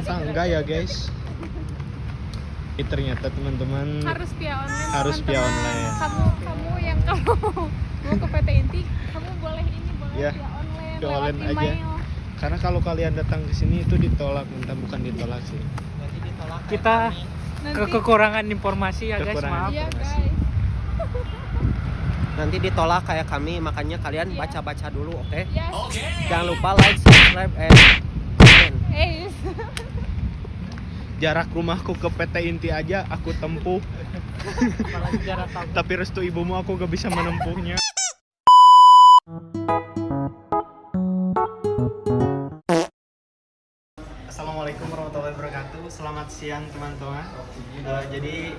enggak ya guys. Ini ternyata teman-teman harus via online. Harus via online. Kamu yang kalau mau ke PT Inti, kamu boleh Ya, via online, via lewat online aja. email. Karena kalau kalian datang ke sini itu ditolak, bukan ditolak sih. Kita Nanti kekurangan informasi ya guys, Kekurangan maaf. iya informasi. guys. Nanti ditolak kayak kami, makanya kalian baca-baca dulu, oke? Yes. Jangan lupa like, subscribe, and comment. Jarak rumahku ke PT Inti aja aku tempuh. Apalagi jarak kamu. Tapi restu ibumu aku gak bisa menempuhnya. Assalamualaikum warahmatullahi wabarakatuh. Selamat siang teman-teman. Jadi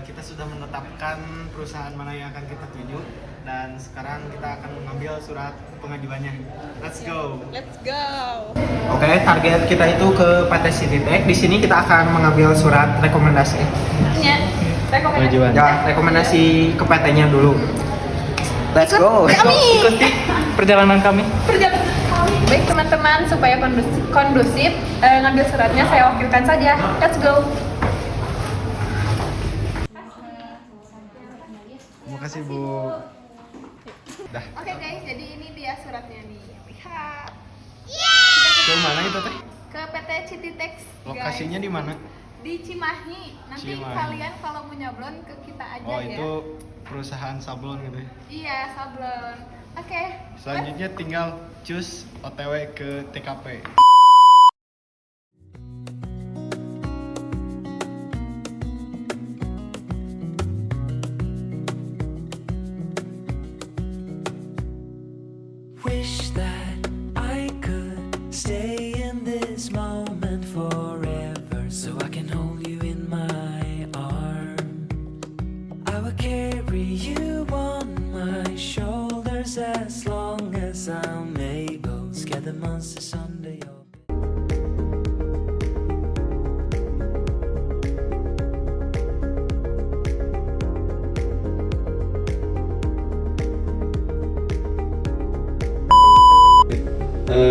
kita sudah menetapkan perusahaan mana yang akan kita tuju dan sekarang kita akan mengambil surat pengajuannya. Let's go. Let's go. Oke, target kita itu ke PT Citytech. Di sini kita akan mengambil surat rekomendasi. Ya. Rekomendasi. Pengajuan. Ya, rekomendasi ke PT-nya dulu. Let's go. Ikuti perjalanan kami. Baik teman-teman, supaya kondusif, ngambil suratnya saya wakilkan saja. Let's go. Terima kasih Bu. Dah. Oke guys, jadi ini dia suratnya nih. Lihat. Ke mana itu teh? Ke PT Citytech. Lokasinya di mana? Di Cimahi. Nanti Cimahi. kalian kalau mau nyablon ke kita aja Oh, ya. itu perusahaan sablon gitu ya. Iya, sablon. Oke. Selanjutnya tinggal cus OTW ke TKP. Wish that I could stay in this moment forever, so I can hold you in my arms. I will carry you on my shoulders as long as I'm able. Scare the monsters under your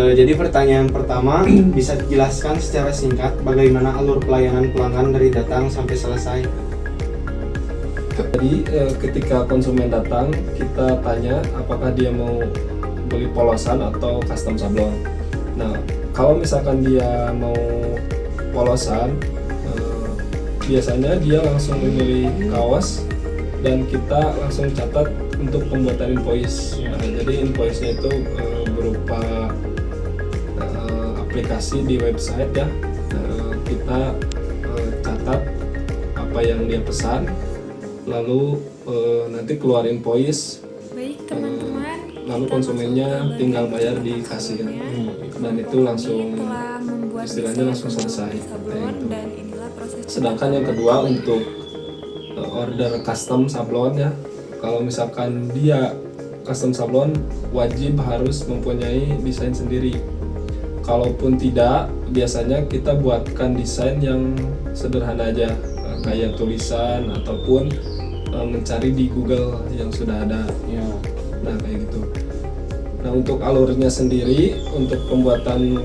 Jadi pertanyaan pertama, bisa dijelaskan secara singkat bagaimana alur pelayanan pelanggan dari datang sampai selesai? Jadi ketika konsumen datang, kita tanya apakah dia mau beli polosan atau custom sablon. Nah, kalau misalkan dia mau polosan, biasanya dia langsung memilih kaos dan kita langsung catat untuk pembuatan invoice. Nah, jadi invoice-nya itu berupa aplikasi di website ya. Kita catat apa yang dia pesan, lalu nanti keluar invoice. Baik teman-teman. Lalu konsumennya tinggal bayar di kasir dan itu langsung istilahnya langsung selesai. Kayak gitu. Dan inilah proses. Sedangkan yang kedua untuk order custom sablon ya, kalau misalkan dia custom sablon wajib harus mempunyai desain sendiri. Kalaupun tidak, biasanya kita buatkan desain yang sederhana aja, kayak tulisan ataupun mencari di Google yang sudah ada. Nah kayak gitu. Nah untuk alurnya sendiri, untuk pembuatan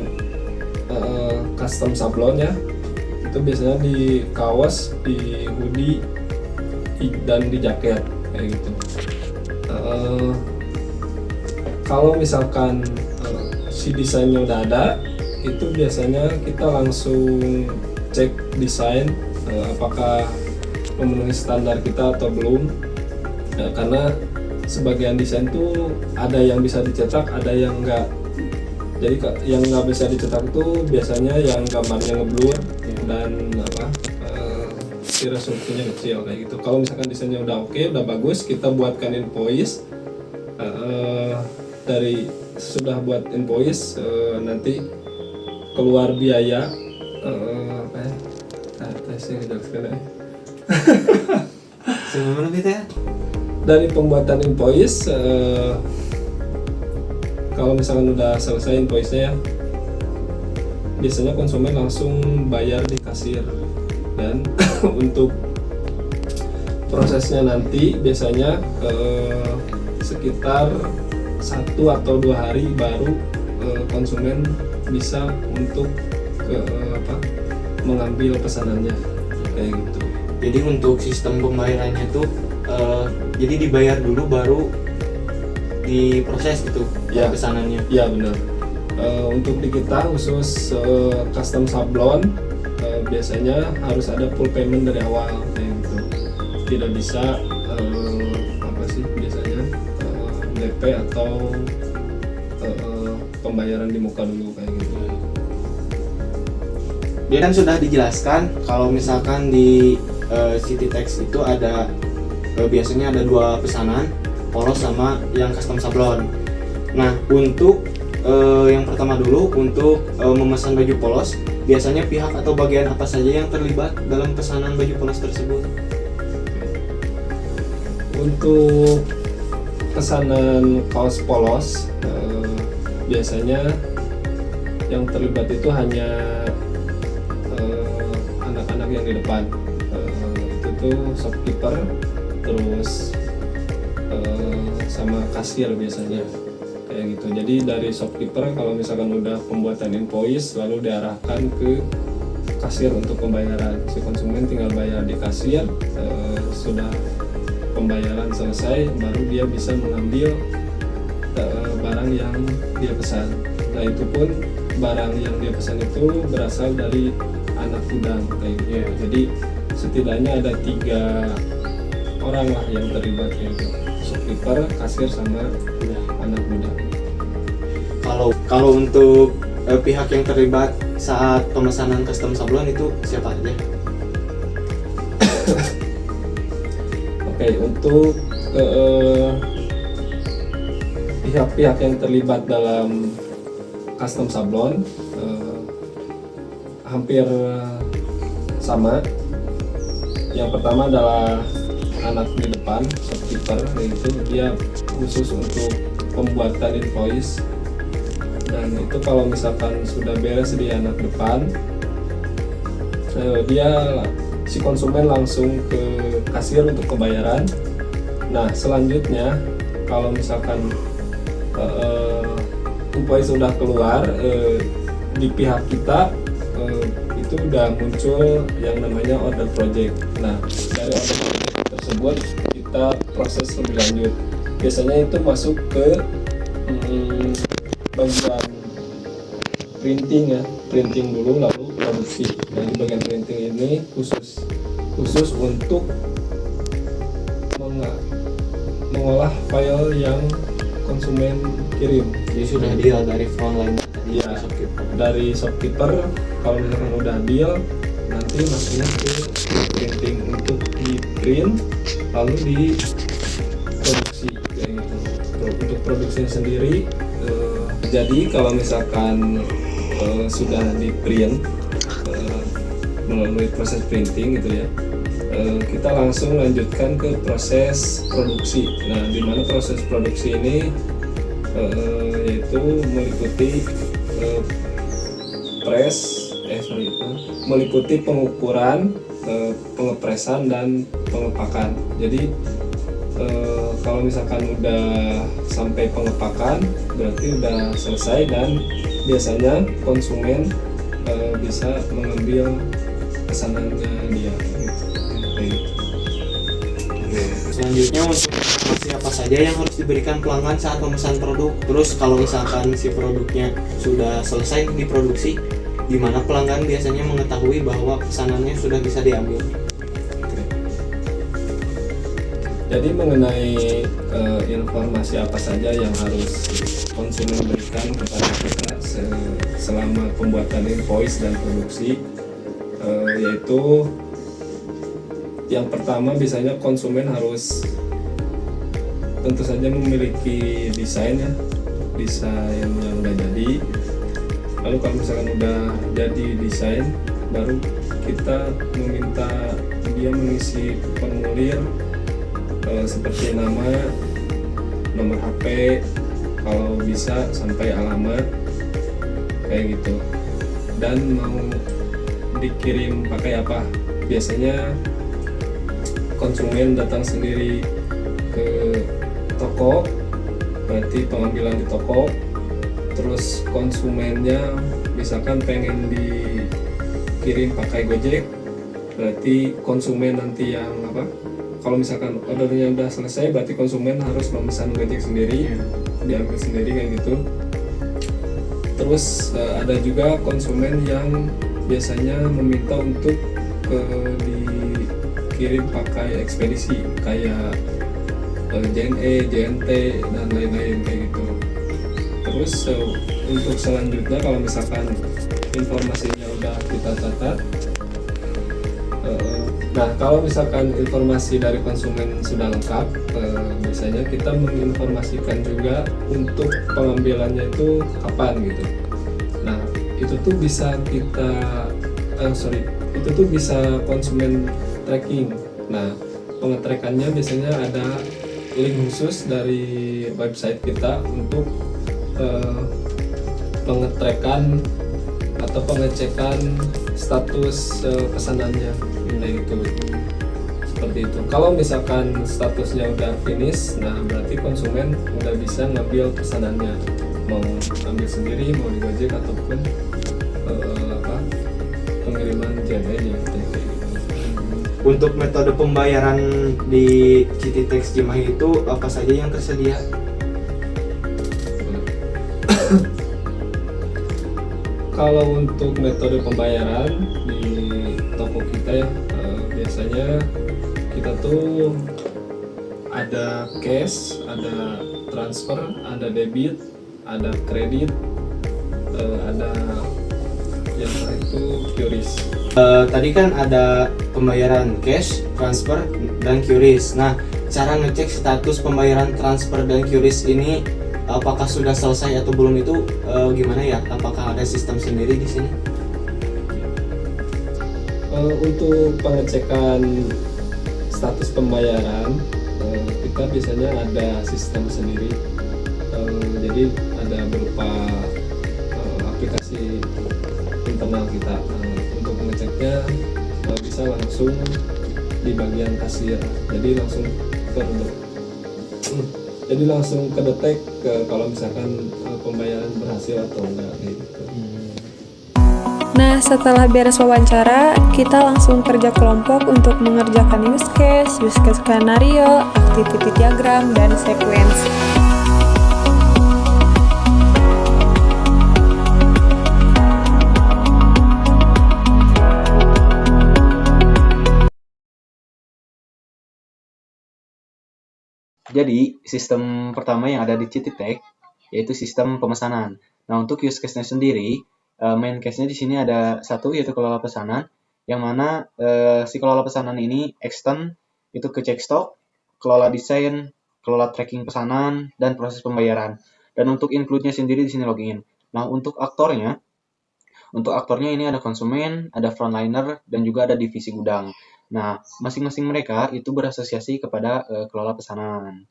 custom sablon ya, itu biasanya di kaos, di hoodie, dan di jaket kayak gitu. Kalau misalkan si desainnya udah ada, itu biasanya kita langsung cek desain apakah memenuhi standar kita atau belum. Karena sebagian desain tuh ada yang bisa dicetak, ada yang enggak. Jadi yang nggak bisa dicetak tuh biasanya yang gambarnya ngeblur dan si resolusinya kecil kayak gitu. Kalau misalkan desainnya udah oke, udah bagus, kita buatkan invoice. Dari sudah buat invoice, nanti keluar biaya dari pembuatan invoice. Kalau misalkan udah selesai invoice-nya ya, biasanya konsumen langsung bayar di kasir. Dan untuk prosesnya nanti biasanya sekitar 1 atau 2 hari baru konsumen bisa untuk mengambil pesanannya kayak gitu. Jadi untuk sistem pembayarannya tuh jadi dibayar dulu baru diproses gitu Ya. pesanannya. Ya benar. Untuk di kita khusus custom sablon biasanya harus ada full payment dari awal kayak gitu. Tidak bisa biasanya DP atau pembayaran di muka dulu kayak gitu. Dia kan sudah dijelaskan kalau misalkan di Citytex itu ada biasanya ada 2 pesanan, polos sama yang custom sablon. Nah, untuk yang pertama dulu untuk memesan baju polos, biasanya pihak atau bagian apa saja yang terlibat dalam pesanan baju polos tersebut? Untuk pesanan kaos polos biasanya yang terlibat itu hanya anak-anak yang di depan. Itu tuh shopkeeper, terus sama kasir biasanya kayak gitu. Jadi dari shopkeeper kalau misalkan udah pembuatan invoice lalu diarahkan ke kasir untuk pembayaran. Si konsumen tinggal bayar di kasir, sudah pembayaran selesai baru dia bisa mengambil barang yang dia pesan. Nah itu pun barang yang dia pesan itu berasal dari anak gudang kayak gitu. Jadi setidaknya ada 3 orang lah yang terlibat kayak gitu. Shopkeeper, kasir sama anak gudang. Kalau untuk pihak yang terlibat saat pemesanan custom sablon itu siapa aja? Oke, untuk pihak-pihak yang terlibat dalam custom sablon hampir sama. Yang pertama adalah anak di depan, shopkeeper, yaitu dia khusus untuk pembuatan invoice. Dan itu kalau misalkan sudah beres di anak depan, si konsumen langsung ke kasir untuk pembayaran. Nah selanjutnya kalau misalkan invoice sudah keluar di pihak kita itu udah muncul yang namanya order project. Nah dari order project tersebut kita proses lebih lanjut. Biasanya itu masuk ke bagian printing ya, printing dulu lalu produksi. Nah di bagian printing ini khusus untuk mengolah file yang konsumen kirim. Jadi sudah deal dari frontline tadi Ya, shopkeeper. dari shopkeeper kalau misalkan udah deal nanti masuknya ke printing untuk di print lalu di produksi kayak gitu. Untuk produksinya sendiri jadi kalau misalkan sudah di print melalui proses printing gitu ya, kita langsung lanjutkan ke proses produksi. Nah di mana proses produksi ini yaitu meliputi meliputi pengukuran, pengepresan dan pengepakan. Jadi kalau misalkan udah sampai pengepakan berarti udah selesai dan biasanya konsumen bisa mengambil pesanannya dia gitu. Selanjutnya untuk informasi apa saja yang harus diberikan pelanggan saat memesan produk. Terus kalau misalkan si produknya sudah selesai diproduksi, di mana pelanggan biasanya mengetahui bahwa pesanannya sudah bisa diambil. Jadi mengenai informasi apa saja yang harus konsumen berikan kepada kita selama pembuatan invoice dan produksi, yaitu yang pertama biasanya konsumen harus tentu saja memiliki desain yang udah jadi. Lalu kalau misalkan udah jadi desain, baru kita meminta dia mengisi formulir seperti nama, nomor HP, kalau bisa sampai alamat kayak gitu. Dan mau dikirim pakai apa? Biasanya konsumen datang sendiri ke toko, berarti pengambilan di toko. Terus konsumennya misalkan pengen dikirim pakai Gojek, berarti konsumen nanti yang apa? Kalau misalkan ordernya udah selesai, berarti konsumen harus memesan Gojek sendiri, diambil sendiri kayak gitu. Terus ada juga konsumen yang biasanya meminta untuk dikirim pakai ekspedisi kayak JNE, JNT dan lain-lain kayak gitu. Terus untuk selanjutnya kalau misalkan informasinya udah kita catat, nah kalau misalkan informasi dari konsumen sudah lengkap, biasanya kita menginformasikan juga untuk pengambilannya itu kapan gitu. Nah itu tuh bisa itu tuh bisa konsumen tracking. Nah pengetrekannya biasanya ada link khusus dari website kita untuk pengetrekan atau pengecekan status pesanannya kayak gitu. Seperti itu. Kalau misalkan statusnya udah finish, nah berarti konsumen udah bisa ngambil pesanannya, mau ambil sendiri, mau di Gojek ataupun pengiriman JNE-nya kayak gitu. Untuk metode pembayaran di Cititex Cimahi itu apa saja yang tersedia? Kalau untuk metode pembayaran di toko kita ya, biasanya kita tuh ada cash, ada transfer, ada debit, ada kredit, ada yang terakhir itu QRIS. Tadi kan ada pembayaran cash, transfer, dan QRIS. Nah, cara ngecek status pembayaran transfer dan QRIS ini apakah sudah selesai atau belum itu gimana ya? Apakah ada sistem sendiri di sini? Untuk pengecekan status pembayaran, kita biasanya ada sistem sendiri. Jadi ada berupa aplikasi internal kita. Untuk mengeceknya bisa langsung di bagian kasir. Jadi langsung kedetek kalau misalkan pembayaran berhasil atau enggak kayak gitu. Nah, setelah beres wawancara, kita langsung kerja kelompok untuk mengerjakan use case skenario, activity diagram, dan sequence. Jadi, sistem pertama yang ada di Cititex yaitu sistem pemesanan. Nah, untuk use case-nya sendiri, main case-nya di sini ada satu yaitu kelola pesanan, yang mana si kelola pesanan ini extend itu ke cek stok, kelola desain, kelola tracking pesanan, dan proses pembayaran. Dan untuk include-nya sendiri di sini login. Nah, untuk aktornya ini ada konsumen, ada frontliner, dan juga ada divisi gudang. Nah, masing-masing mereka itu berasosiasi kepada kelola pesanan.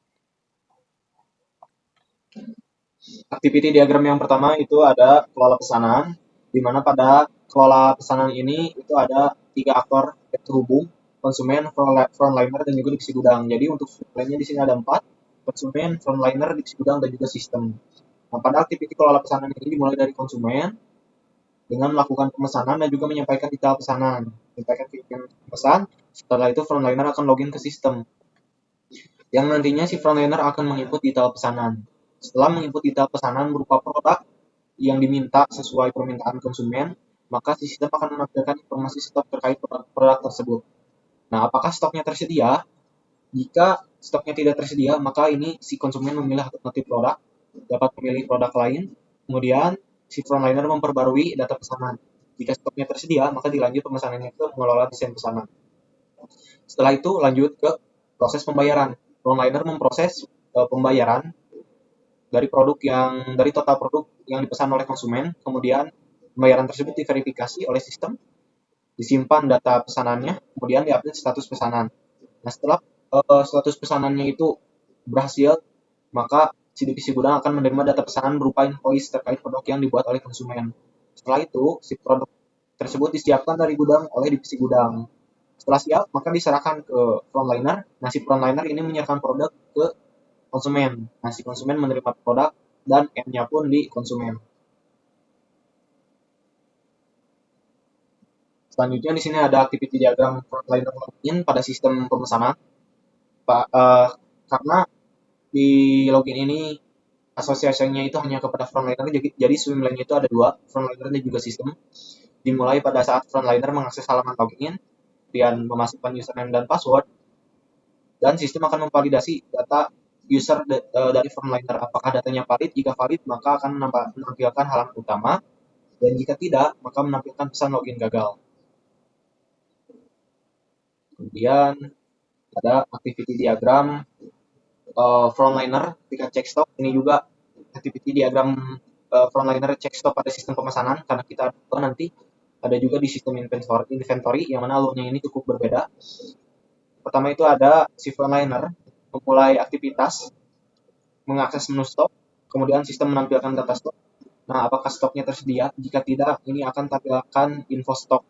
Activity diagram yang pertama itu ada kelola pesanan, di mana pada kelola pesanan ini itu ada 3 aktor yang terhubung, konsumen, frontliner, dan juga divisi gudang. Jadi untuk lainnya di sini ada 4, konsumen, frontliner, divisi gudang, dan juga sistem. Nah, pada activity kelola pesanan ini dimulai dari konsumen dengan melakukan pemesanan dan juga menyampaikan detail pesanan. Menyampaikan pesan, setelah itu frontliner akan login ke sistem. Yang nantinya si frontliner akan menginput detail pesanan. Setelah menginput detail pesanan berupa produk yang diminta sesuai permintaan konsumen, maka si sistem akan menampilkan informasi stok terkait produk tersebut. Nah, apakah stoknya tersedia? Jika stoknya tidak tersedia, maka ini si konsumen memilih alternatif produk, dapat memilih produk lain. Kemudian si frontliner memperbarui data pesanan. Jika stoknya tersedia, maka dilanjut pemesanannya ke mengelola desain pesanan. Setelah itu lanjut ke proses pembayaran. Frontliner memproses pembayaran dari total produk yang dipesan oleh konsumen. Kemudian pembayaran tersebut diverifikasi oleh sistem, disimpan data pesanannya, kemudian diupdate status pesanan. Nah, setelah status pesanannya itu berhasil, maka si divisi gudang akan menerima data pesanan berupa invoice terkait produk yang dibuat oleh konsumen. Setelah itu, si produk tersebut disiapkan dari gudang oleh divisi gudang. Setelah siap, maka diserahkan ke frontliner. Nah, si frontliner ini menyerahkan produk ke konsumen. Nah, si konsumen menerima produk dan M-nya pun di konsumen. Selanjutnya di sini ada activity diagram frontliner login pada sistem pemesanan. Karena di login ini asosiasinya itu hanya kepada frontliner, jadi swim lane itu ada dua, frontliner dan juga sistem. Dimulai pada saat frontliner mengakses halaman login, kemudian memasukkan username dan password, dan sistem akan memvalidasi data user dari frontliner. Apakah datanya valid? Jika valid, maka akan menampilkan halaman utama, dan jika tidak, maka menampilkan pesan login gagal. Kemudian ada activity diagram frontliner ketika cek stok. Ini juga activity diagram frontliner cek stok pada sistem pemesanan, karena kita nanti ada juga di sistem inventory yang mana alurnya ini cukup berbeda. Pertama itu ada si frontliner memulai aktivitas mengakses menu stok, kemudian sistem menampilkan data stok. Nah, apakah stoknya tersedia? Jika tidak, ini akan tampilkan info stok.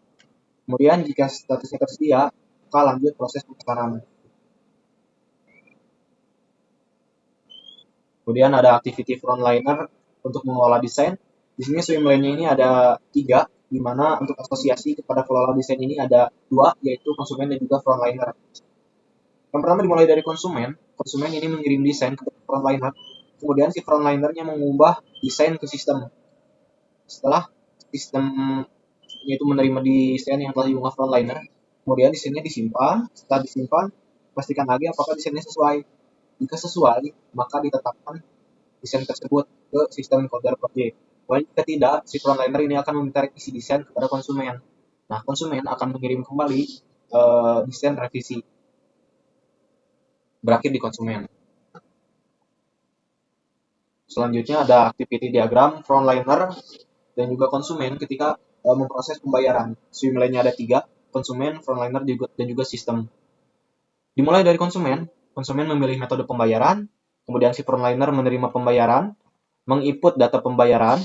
Kemudian jika statusnya tersedia, maka lanjut proses pemesanan. Kemudian ada activity frontliner untuk mengelola desain. Di sini swim lane-nya ini ada 3, di mana untuk asosiasi kepada kelola desain ini ada 2, yaitu konsumen dan juga frontliner. Yang pertama dimulai dari konsumen. Konsumen ini mengirim desain ke frontliner. Kemudian si frontlinernya mengubah desain ke sistem. Setelah sistem itu menerima desain yang telah diunggah frontliner, kemudian desainnya disimpan. Setelah disimpan, pastikan lagi apakah desainnya sesuai. Jika sesuai, maka ditetapkan desain tersebut ke sistem encoder project. Jika tidak, si frontliner ini akan meminta revisi desain kepada konsumen. Nah, konsumen akan mengirim kembali desain revisi. Berakhir di konsumen. Selanjutnya ada activity diagram frontliner dan juga konsumen ketika memproses pembayaran. Swim lane-nya ada 3, konsumen, frontliner, dan juga sistem. Dimulai dari konsumen memilih metode pembayaran, kemudian si frontliner menerima pembayaran, menginput data pembayaran.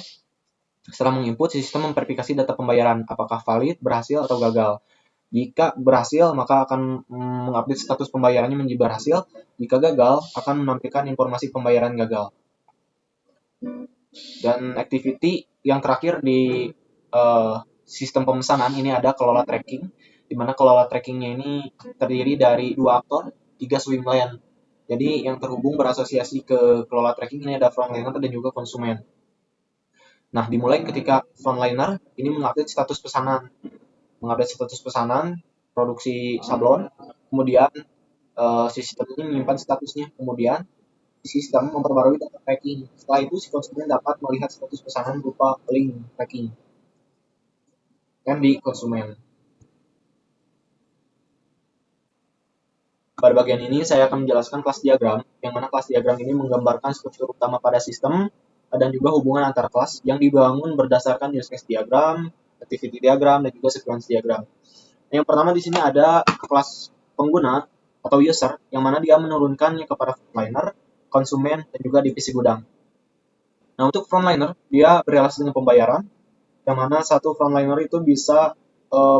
Setelah menginput, sistem memverifikasi data pembayaran, apakah valid, berhasil, atau gagal. Jika berhasil, maka akan mengupdate status pembayarannya menjadi berhasil. Jika gagal, akan menampilkan informasi pembayaran gagal. Dan activity yang terakhir di sistem pemesanan ini ada kelola tracking, di mana kelola trackingnya ini terdiri dari 2 aktor, 3 swim lane. Jadi yang terhubung berasosiasi ke kelola tracking ini ada frontliner dan juga konsumen. Nah, dimulai ketika frontliner ini mengupdate status pesanan. Produksi sablon, kemudian sistem ini menyimpan statusnya, kemudian sistem memperbarui data tracking. Setelah itu, si konsumen dapat melihat status pesanan berupa link tracking dan di konsumen. Pada bagian ini, saya akan menjelaskan kelas diagram, yang mana kelas diagram ini menggambarkan struktur utama pada sistem dan juga hubungan antar kelas yang dibangun berdasarkan use case diagram, activity diagram, dan juga sequence diagram. Yang pertama di sini ada kelas pengguna atau user, yang mana dia menurunkannya kepada frontliner, konsumen, dan juga divisi gudang. Nah, untuk frontliner, dia berrelasi dengan pembayaran, yang mana satu frontliner itu bisa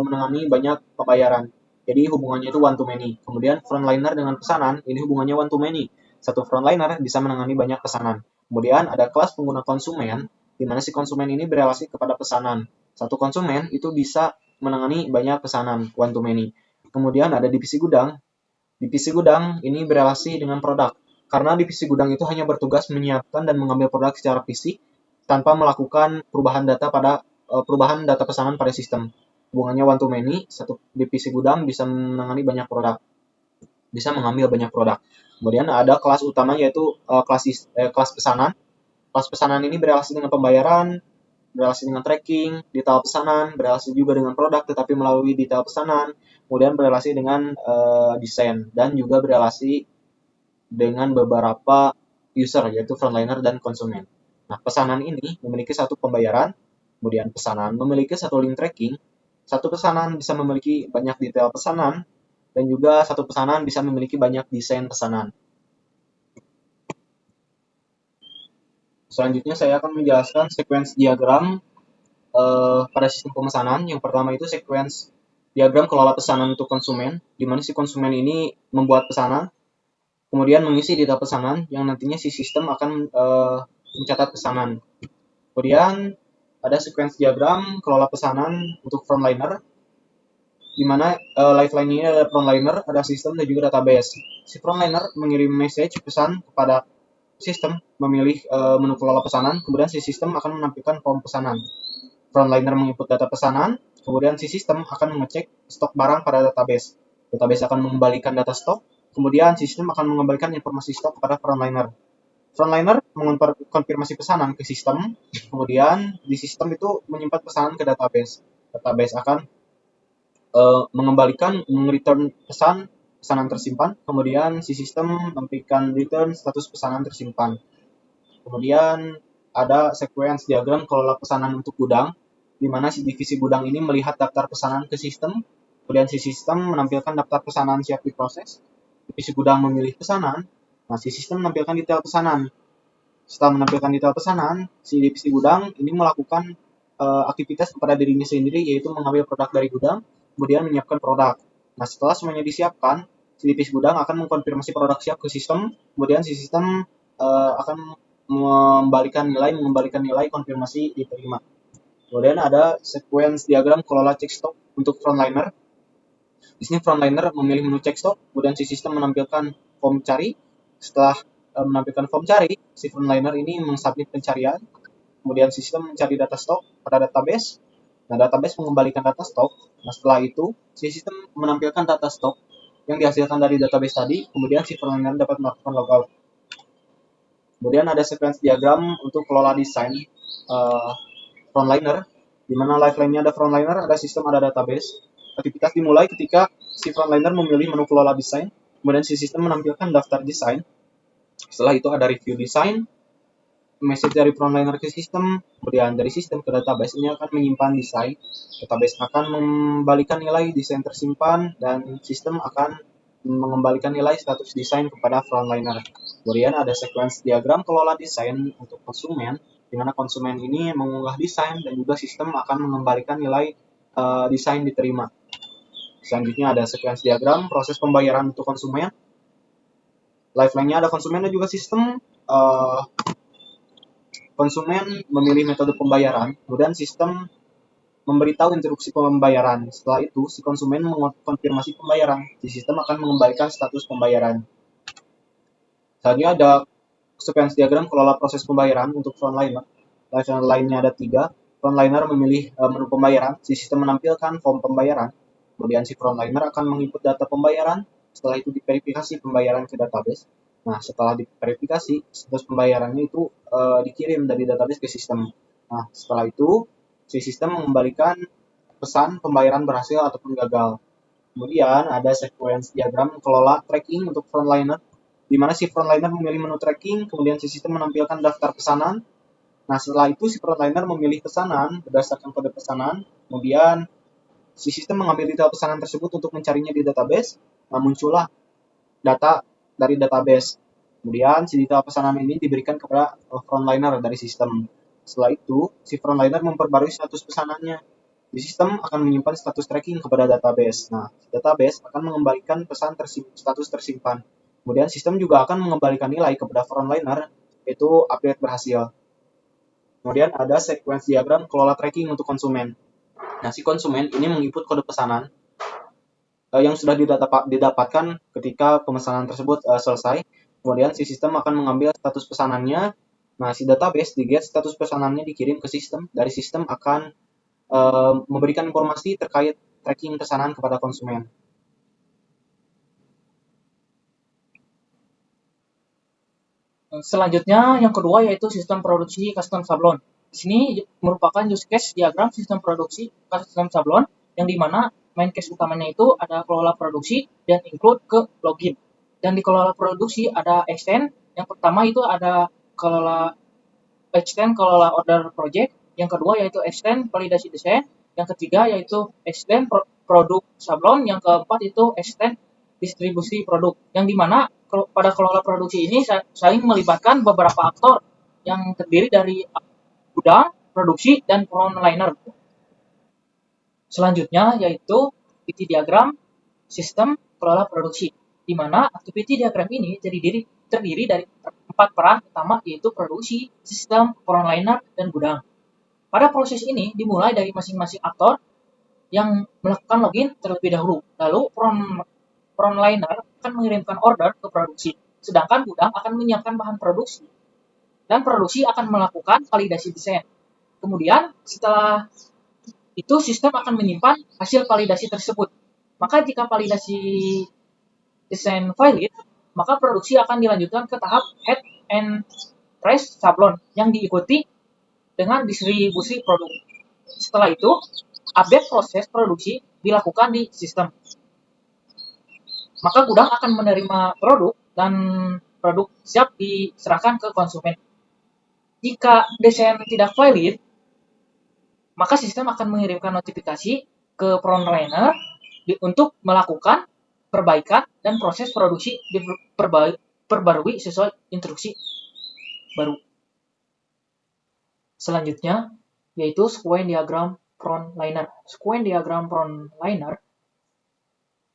menangani banyak pembayaran. Jadi hubungannya itu one to many. Kemudian frontliner dengan pesanan, ini hubungannya one to many. Satu frontliner bisa menangani banyak pesanan. Kemudian ada kelas pengguna konsumen, di mana si konsumen ini berrelasi kepada pesanan. Satu konsumen itu bisa menangani banyak pesanan, one to many. Kemudian ada divisi gudang. Divisi gudang ini berrelasi dengan produk. Karena divisi gudang itu hanya bertugas menyiapkan dan mengambil produk secara fisik tanpa melakukan perubahan data pesanan pada sistem. Hubungannya one to many, satu divisi gudang bisa menangani banyak produk, bisa mengambil banyak produk. Kemudian ada kelas utama yaitu kelas pesanan. Kelas pesanan ini berrelasi dengan pembayaran, berrelasi dengan tracking, detail pesanan, berrelasi juga dengan produk tetapi melalui detail pesanan, kemudian berrelasi dengan desain, dan juga berrelasi dengan beberapa user yaitu frontliner dan konsumen. Nah, pesanan ini memiliki satu pembayaran, kemudian pesanan memiliki satu link tracking, satu pesanan bisa memiliki banyak detail pesanan, dan juga satu pesanan bisa memiliki banyak desain pesanan. Selanjutnya saya akan menjelaskan sequence diagram pada sistem pemesanan. Yang pertama itu sequence diagram kelola pesanan untuk konsumen, di mana si konsumen ini membuat pesanan, kemudian mengisi data pesanan yang nantinya si sistem akan mencatat pesanan. Kemudian ada sequence diagram kelola pesanan untuk frontliner, di mana lifeline ini ada frontliner, ada sistem, dan juga database. Si frontliner mengirim message pesan kepada sistem, memilih menu kelola pesanan, kemudian si sistem akan menampilkan form pesanan. Frontliner menginput data pesanan, kemudian si sistem akan mengecek stok barang pada database. Database akan mengembalikan data stok, kemudian si sistem akan mengembalikan informasi stok kepada frontliner. Frontliner mengkonfirmasi pesanan ke sistem, kemudian di sistem itu menyimpan pesanan ke database. Database akan mengembalikan, return pesanan tersimpan, kemudian si sistem memberikan return status pesanan tersimpan. Kemudian ada sequence diagram kelola pesanan untuk gudang, di mana si divisi gudang ini melihat daftar pesanan ke sistem, kemudian si sistem menampilkan daftar pesanan siap diproses, divisi gudang memilih pesanan, nah si sistem menampilkan detail pesanan. Setelah menampilkan detail pesanan, si divisi gudang ini melakukan aktivitas kepada dirinya sendiri, yaitu mengambil produk dari gudang, kemudian menyiapkan produk. Nah, setelah semuanya disiapkan, si divisi gudang akan mengkonfirmasi produk siap ke sistem, kemudian si sistem akan mengembalikan nilai konfirmasi diterima. Kemudian ada sequence diagram kelola cek stok untuk frontliner. Di sini frontliner memilih menu cek stok, kemudian si sistem menampilkan form cari. Setelah menampilkan form cari, si frontliner ini mensubmit pencarian, kemudian sistem mencari data stok pada database. Nah, database mengembalikan data stok. Nah, setelah itu, si sistem menampilkan data stok yang dihasilkan dari database tadi, kemudian si frontliner dapat melakukan logout. Kemudian ada sequence diagram untuk kelola desain frontliner, di mana lifeline-nya ada frontliner, ada sistem, ada database. Aktivitas dimulai ketika si frontliner memilih menu kelola desain, kemudian si sistem menampilkan daftar desain. Setelah itu ada review desain, message dari frontliner ke sistem, kemudian dari sistem ke database ini akan menyimpan desain. Database akan mengembalikan nilai desain tersimpan, dan sistem akan mengembalikan nilai status desain kepada frontliner. Kemudian ada sequence diagram kelola desain untuk konsumen, di mana konsumen ini mengunggah desain dan juga sistem akan mengembalikan nilai desain diterima. Selanjutnya ada sequence diagram proses pembayaran untuk konsumen. Lifeline-nya ada konsumen dan juga sistem. Konsumen memilih metode pembayaran, kemudian sistem memberitahu instruksi pembayaran. Setelah itu, si konsumen mengkonfirmasi pembayaran. Si sistem akan mengembalikan status pembayaran. Selanjutnya ada sequence diagram kelola proses pembayaran untuk frontliner. Lifeline-nya ada 3. Frontliner memilih menu pembayaran. Si sistem menampilkan form pembayaran. Kemudian si frontliner akan menginput data pembayaran. Setelah itu diverifikasi pembayaran ke database. Nah, setelah diverifikasi, status pembayarannya itu dikirim dari database ke sistem. Nah, setelah itu, si sistem mengembalikan pesan pembayaran berhasil ataupun gagal. Kemudian ada sequence diagram kelola tracking untuk frontliner, di mana si frontliner memilih menu tracking, kemudian si sistem menampilkan daftar pesanan. Nah, setelah itu si frontliner memilih pesanan berdasarkan kode pesanan, kemudian si sistem mengambil detail pesanan tersebut untuk mencarinya di database. Nah, muncullah data dari database. Kemudian si detail pesanan ini diberikan kepada frontliner dari sistem. Setelah itu, si frontliner memperbarui status pesanannya. Di sistem akan menyimpan status tracking kepada database. Nah, database akan mengembalikan pesan status tersimpan. Kemudian sistem juga akan mengembalikan nilai kepada frontliner, yaitu update berhasil. Kemudian ada sequence diagram kelola tracking untuk konsumen. Nah, si konsumen ini menginput kode pesanan yang sudah didapatkan ketika pemesanan tersebut selesai. Kemudian si sistem akan mengambil status pesanannya. Nah, si database di-get status pesanannya dikirim ke sistem. Dari sistem akan memberikan informasi terkait tracking pesanan kepada konsumen. Selanjutnya yang kedua yaitu sistem produksi custom sablon. Di sini merupakan use case diagram sistem produksi custom sablon yang dimana main case utamanya itu ada kelola produksi dan include ke login. Dan di kelola produksi ada extend. Yang pertama itu ada extend kelola order project. Yang kedua yaitu extend validasi desain. Yang ketiga yaitu extend produk sablon. Yang keempat itu extend distribusi produk. Yang dimana pada kelola produksi ini saling melibatkan beberapa aktor yang terdiri dari gudang, produksi, dan frontliner. Selanjutnya yaitu activity diagram sistem kelola produksi, di mana activity diagram ini terdiri dari 4 peran utama yaitu produksi, sistem, frontliner, dan gudang. Pada proses ini dimulai dari masing-masing aktor yang melakukan login terlebih dahulu. Lalu frontliner akan mengirimkan order ke produksi, sedangkan gudang akan menyiapkan bahan produksi dan produksi akan melakukan validasi desain. Kemudian setelah itu sistem akan menyimpan hasil validasi tersebut. Maka jika validasi desain valid, maka produksi akan dilanjutkan ke tahap head and press sablon yang diikuti dengan distribusi produk. Setelah itu, update proses produksi dilakukan di sistem. Maka gudang akan menerima produk dan produk siap diserahkan ke konsumen. Jika desain tidak valid, maka sistem akan mengirimkan notifikasi ke frontliner untuk melakukan perbaikan dan proses produksi diperbarui sesuai instruksi baru. Selanjutnya yaitu sequence diagram frontliner. Sequence diagram frontliner,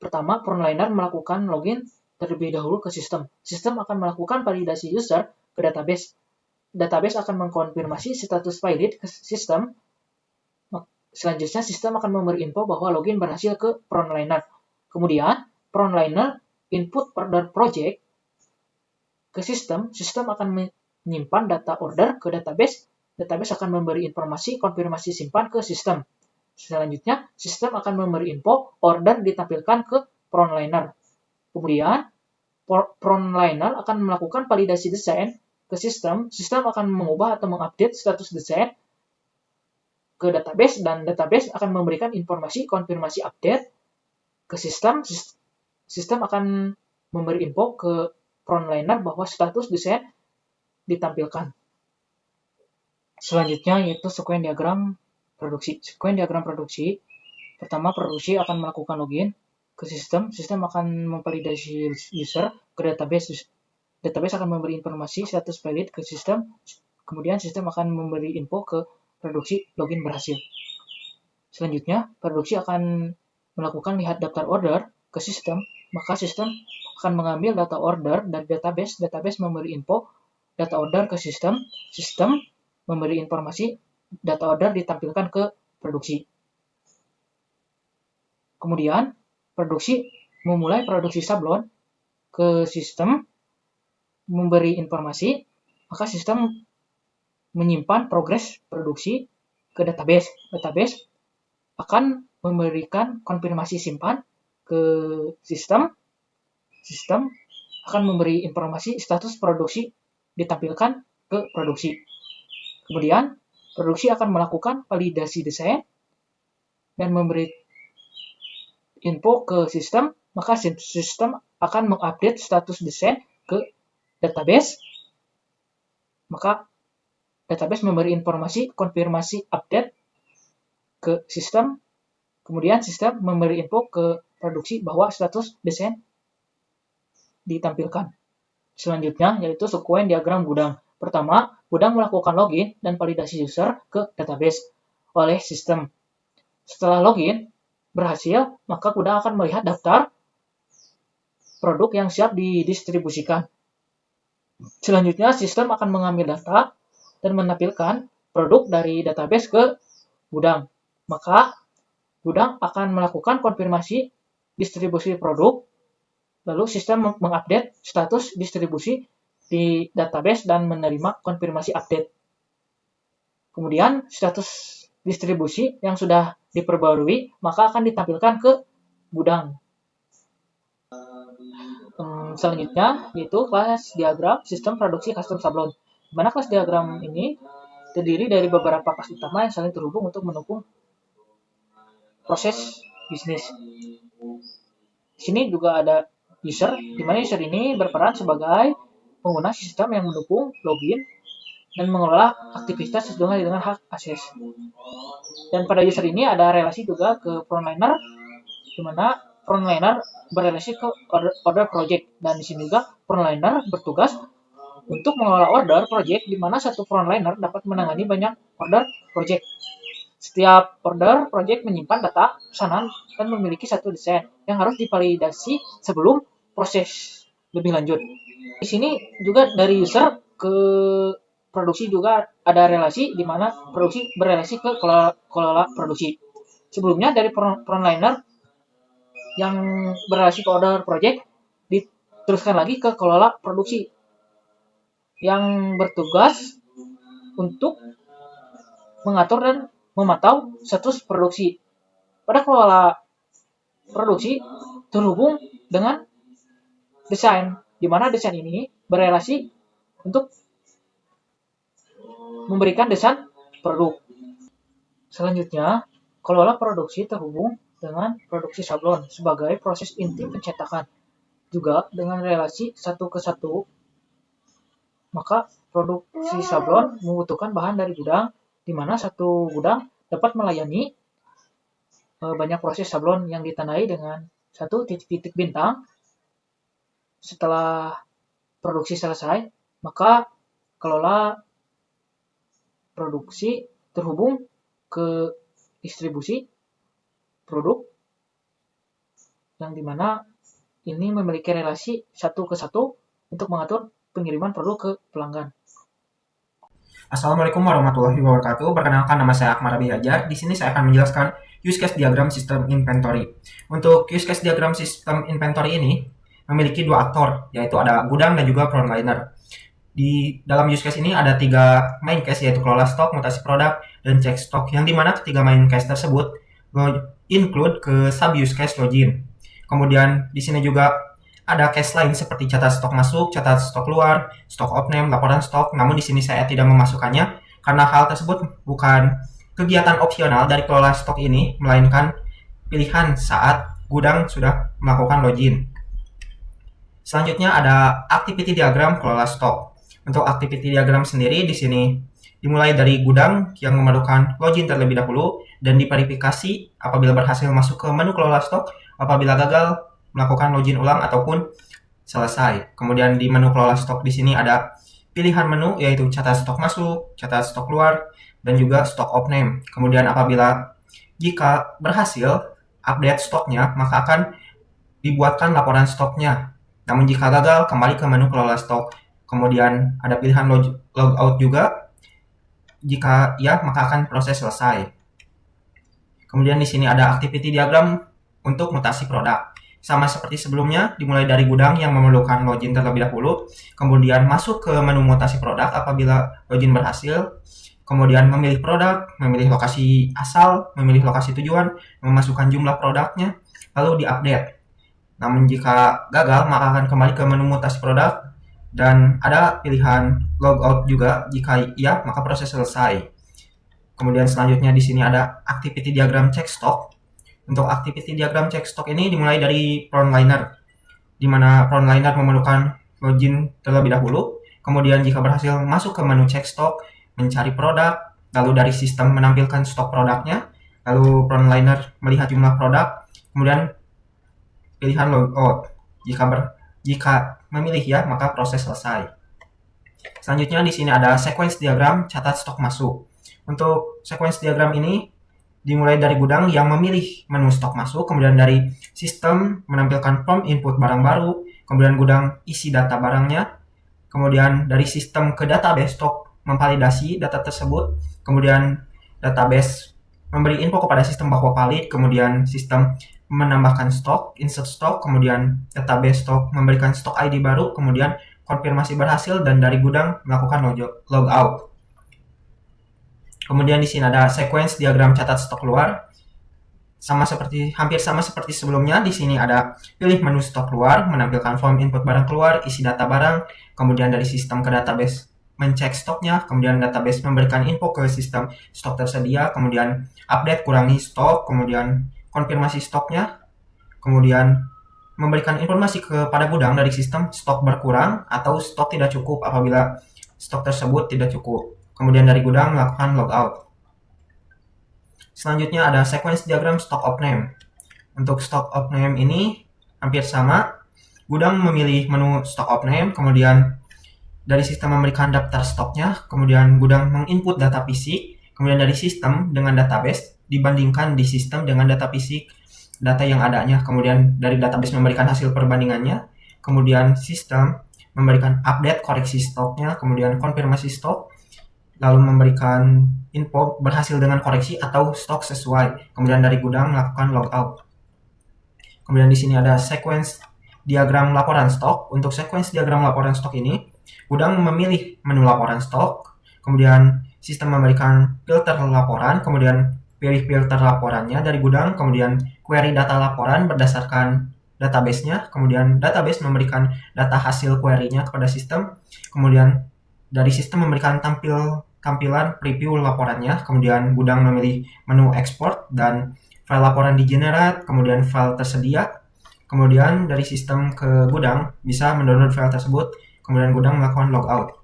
pertama frontliner melakukan login terlebih dahulu ke sistem. Sistem akan melakukan validasi user ke database. Database akan mengkonfirmasi status valid ke sistem. Selanjutnya sistem akan memberi info bahwa login berhasil ke frontliner. Kemudian frontliner input order project ke sistem. Sistem akan menyimpan data order ke database. Database akan memberi informasi konfirmasi simpan ke sistem. Selanjutnya sistem akan memberi info order ditampilkan ke frontliner. Kemudian frontliner akan melakukan validasi desain ke sistem. Sistem akan mengubah atau mengupdate status desain ke database dan database akan memberikan informasi konfirmasi update ke sistem. Sistem akan memberi info ke frontliner bahwa status desain ditampilkan. Selanjutnya yaitu sequence diagram produksi. Sequence diagram produksi, pertama produksi akan melakukan login ke sistem. Sistem akan memvalidasi user ke database. Database akan memberi informasi status valid ke sistem. Kemudian sistem akan memberi info ke produksi login berhasil. Selanjutnya, produksi akan melakukan lihat daftar order ke sistem, maka sistem akan mengambil data order dari database. Database memberi info data order ke sistem. Sistem memberi informasi data order ditampilkan ke produksi. Kemudian, produksi memulai produksi sablon ke sistem, memberi informasi, maka sistem menyimpan progres produksi ke database. Database akan memberikan konfirmasi simpan ke sistem. Sistem akan memberi informasi status produksi ditampilkan ke produksi. Kemudian, produksi akan melakukan validasi desain dan memberi info ke sistem, maka sistem akan mengupdate status desain ke database. Maka database memberi informasi konfirmasi update ke sistem. Kemudian sistem memberi info ke produksi bahwa status desain ditampilkan. Selanjutnya yaitu sequence diagram gudang. Pertama, gudang melakukan login dan validasi user ke database oleh sistem. Setelah login berhasil, maka gudang akan melihat daftar produk yang siap didistribusikan. Selanjutnya sistem akan mengambil data dan menampilkan produk dari database ke gudang. Maka gudang akan melakukan konfirmasi distribusi produk, lalu sistem mengupdate status distribusi di database dan menerima konfirmasi update. Kemudian status distribusi yang sudah diperbarui maka akan ditampilkan ke gudang. Selanjutnya yaitu kelas diagram sistem produksi custom sablon. Di mana kelas diagram ini terdiri dari beberapa kelas utama yang saling terhubung untuk mendukung proses bisnis. Di sini juga ada user, di mana user ini berperan sebagai pengguna sistem yang mendukung login dan mengelola aktivitas sesuai dengan hak akses. Dan pada user ini ada relasi juga ke frontliner, di mana frontliner berrelasi ke order project, dan di sini juga frontliner bertugas untuk mengelola order project, di mana satu frontliner dapat menangani banyak order project. Setiap order project menyimpan data pesanan dan memiliki satu desain yang harus divalidasi sebelum proses lebih lanjut. Di sini juga dari user ke produksi juga ada relasi, di mana produksi berrelasi ke kelola produksi. sebelumnya dari frontliner yang berrelasi ke order project diteruskan lagi ke kelola produksi yang bertugas untuk mengatur dan memantau status produksi. Pada kelola produksi terhubung dengan desain, di mana desain ini berrelasi untuk memberikan desain produk. Selanjutnya, kelola produksi terhubung dengan produksi sablon sebagai proses inti pencetakan. Juga dengan relasi satu ke satu, maka produksi sablon membutuhkan bahan dari gudang, di mana satu gudang dapat melayani banyak proses sablon yang ditandai dengan satu titik-titik bintang. Setelah produksi selesai, maka kelola produksi terhubung ke distribusi produk yang dimana ini memiliki relasi satu ke satu untuk mengatur pengiriman produk ke pelanggan. Assalamualaikum warahmatullahi wabarakatuh. Perkenalkan, nama saya Akmal Rabi Hajar. Di sini saya akan menjelaskan use case diagram sistem inventory. Untuk use case diagram sistem inventory ini memiliki dua aktor, yaitu ada gudang dan juga frontliner. Di dalam use case ini ada 3 main case, yaitu kelola stok, mutasi produk, dan cek stok, yang dimana ketiga main case tersebut include ke sub use case login. Kemudian di sini juga ada case lain seperti catat stok masuk, catat stok keluar, stok off-name, laporan stok. Namun di sini saya tidak memasukkannya karena hal tersebut bukan kegiatan opsional dari kelola stok ini, melainkan pilihan saat gudang sudah melakukan login. Selanjutnya ada activity diagram kelola stok. Untuk activity diagram sendiri di sini dimulai dari gudang yang memerlukan login terlebih dahulu dan diverifikasi apabila berhasil masuk ke menu kelola stok, apabila gagal melakukan login ulang ataupun selesai. Kemudian di menu kelola stok di sini ada pilihan menu, yaitu catat stok masuk, catat stok keluar, dan juga stok off-name. Kemudian apabila jika berhasil update stoknya, maka akan dibuatkan laporan stoknya. Namun jika gagal, kembali ke menu kelola stok. Kemudian ada pilihan logout juga. Jika ya, maka akan proses selesai. Kemudian di sini ada activity diagram untuk mutasi produk. Sama seperti sebelumnya, dimulai dari gudang yang memerlukan login terlebih dahulu, kemudian masuk ke menu mutasi produk apabila login berhasil, kemudian memilih produk, memilih lokasi asal, memilih lokasi tujuan, memasukkan jumlah produknya, lalu diupdate. Namun jika gagal, maka akan kembali ke menu mutasi produk, dan ada pilihan logout juga. Jika iya, maka proses selesai. Kemudian selanjutnya di sini ada activity diagram check stock. Untuk activity diagram check stock ini dimulai dari frontliner, di mana frontliner memerlukan login terlebih dahulu. Kemudian jika berhasil masuk ke menu check stock, mencari produk, lalu dari sistem menampilkan stok produknya, lalu frontliner melihat jumlah produk, kemudian pilihan logout. Jika memilih ya, maka proses selesai. Selanjutnya di sini ada sequence diagram catat stok masuk. Untuk sequence diagram ini dimulai dari gudang yang memilih menu stok masuk, kemudian dari sistem menampilkan form input barang baru, kemudian gudang isi data barangnya, kemudian dari sistem ke database stok memvalidasi data tersebut, kemudian database memberi info kepada sistem bahwa valid, kemudian sistem menambahkan stok, insert stok, kemudian database stok memberikan stok ID baru, kemudian konfirmasi berhasil, dan dari gudang melakukan logout. Kemudian di sini ada sequence diagram catat stok keluar. Hampir sama seperti sebelumnya, di sini ada pilih menu stok keluar, menampilkan form input barang keluar, isi data barang, kemudian dari sistem ke database mencek stoknya, kemudian database memberikan info ke sistem stok tersedia, kemudian update kurangi stok, kemudian konfirmasi stoknya, kemudian memberikan informasi kepada gudang dari sistem stok berkurang atau stok tidak cukup apabila stok tersebut tidak cukup. Kemudian dari gudang melakukan logout. Selanjutnya ada sequence diagram stock off-name. Untuk stock off-name ini hampir sama. Gudang memilih menu stock off-name, kemudian dari sistem memberikan daftar stoknya, kemudian gudang menginput data fisik, kemudian dari sistem dengan database dibandingkan di sistem dengan data fisik data yang adanya, kemudian dari database memberikan hasil perbandingannya, kemudian sistem memberikan update koreksi stoknya, kemudian konfirmasi stok, lalu memberikan info berhasil dengan koreksi atau stok sesuai. Kemudian dari gudang melakukan logout. Kemudian di sini ada sequence diagram laporan stok. Untuk sequence diagram laporan stok ini, gudang memilih menu laporan stok, kemudian sistem memberikan filter laporan, kemudian pilih filter laporannya dari gudang, kemudian query data laporan berdasarkan database-nya, kemudian database memberikan data hasil query-nya kepada sistem, kemudian dari sistem memberikan tampilan preview laporannya, kemudian gudang memilih menu export dan file laporan di generate, kemudian file tersedia, kemudian dari sistem ke gudang bisa mendownload file tersebut, kemudian gudang melakukan logout.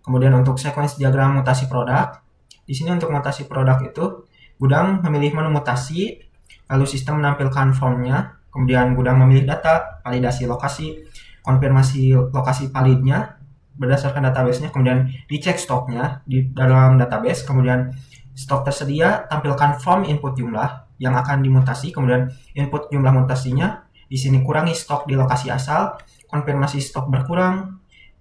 Kemudian untuk sequence diagram mutasi produk, di sini untuk mutasi produk itu gudang memilih menu mutasi, lalu sistem menampilkan formnya, kemudian gudang memilih data, validasi lokasi, konfirmasi lokasi validnya berdasarkan database-nya, kemudian dicek stoknya di dalam database, kemudian stok tersedia, tampilkan form input jumlah yang akan dimutasi, kemudian input jumlah mutasinya, di sini kurangi stok di lokasi asal, konfirmasi stok berkurang,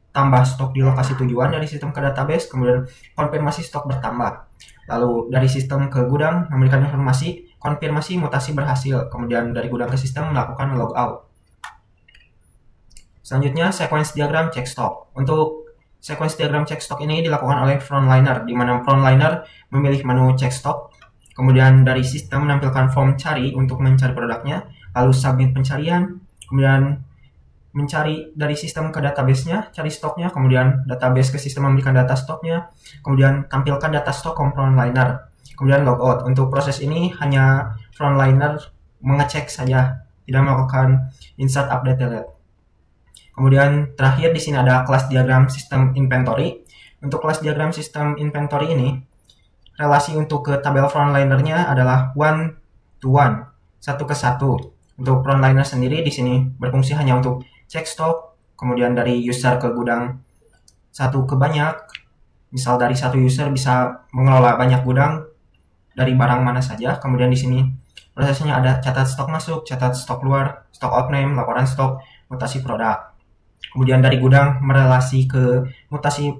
tambah stok di lokasi tujuan dari sistem ke database, kemudian konfirmasi stok bertambah. Lalu dari sistem ke gudang memberikan informasi konfirmasi mutasi berhasil, kemudian dari gudang ke sistem melakukan logout. Selanjutnya sequence diagram check stock. Untuk sequence diagram check stock ini dilakukan oleh frontliner, di mana frontliner memilih menu check stock, kemudian dari sistem menampilkan form cari untuk mencari produknya, lalu submit pencarian, kemudian mencari dari sistem ke database-nya, cari stoknya, kemudian database ke sistem memberikan data stoknya, kemudian tampilkan data stok ke frontliner, kemudian logout. Untuk proses ini hanya frontliner mengecek saja, tidak melakukan insert, update, delete. Kemudian terakhir di sini ada kelas diagram sistem inventory. Untuk kelas diagram sistem inventory ini, relasi untuk ke tabel frontlinernya adalah 1 to 1, 1 ke 1. Untuk frontliner sendiri di sini berfungsi hanya untuk cek stok, kemudian dari user ke gudang satu ke banyak. Misal dari satu user bisa mengelola banyak gudang dari barang mana saja. Kemudian di sini prosesnya ada catat stok masuk, catat stok keluar, stok out name, laporan stok, mutasi produk. Kemudian dari gudang merelasi ke mutasi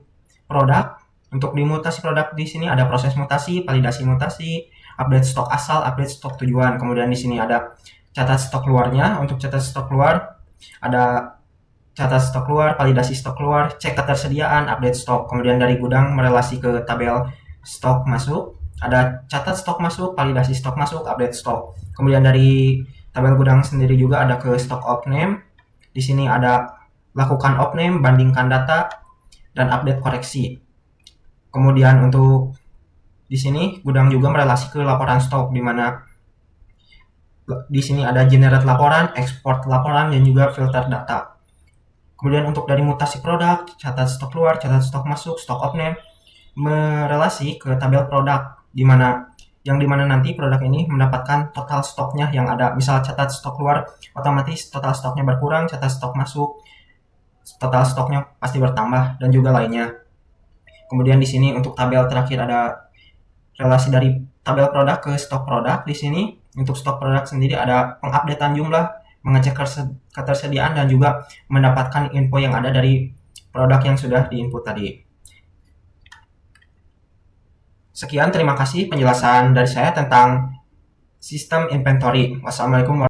produk. Untuk di mutasi produk di sini ada proses mutasi, validasi mutasi, update stok asal, update stok tujuan. Kemudian di sini ada catat stok keluarnya. Untuk catat stok keluar ada catat stok keluar, validasi stok keluar, cek ketersediaan, update stok. Kemudian dari gudang merelasi ke tabel stok masuk, ada catat stok masuk, validasi stok masuk, update stok. Kemudian dari tabel gudang sendiri juga ada ke stok out name. Di sini ada lakukan out name, bandingkan data, dan update koreksi. Kemudian untuk di sini gudang juga merelasi ke laporan stok, di mana di sini ada generate laporan, export laporan, dan juga filter data. Kemudian untuk dari mutasi produk, catat stok keluar, catat stok masuk, stok out name, merelasi ke tabel produk, di mana nanti produk ini mendapatkan total stoknya yang ada. Misal catat stok keluar, otomatis total stoknya berkurang, catat stok masuk, total stoknya pasti bertambah, dan juga lainnya. Kemudian di sini untuk tabel terakhir ada relasi dari tabel produk ke stok produk. Di sini untuk stok produk sendiri ada pengupdatean jumlah, mengecek ketersediaan, dan juga mendapatkan info yang ada dari produk yang sudah diinput tadi. Sekian, terima kasih penjelasan dari saya tentang sistem inventory. Wassalamualaikum warahmatullahi wabarakatuh.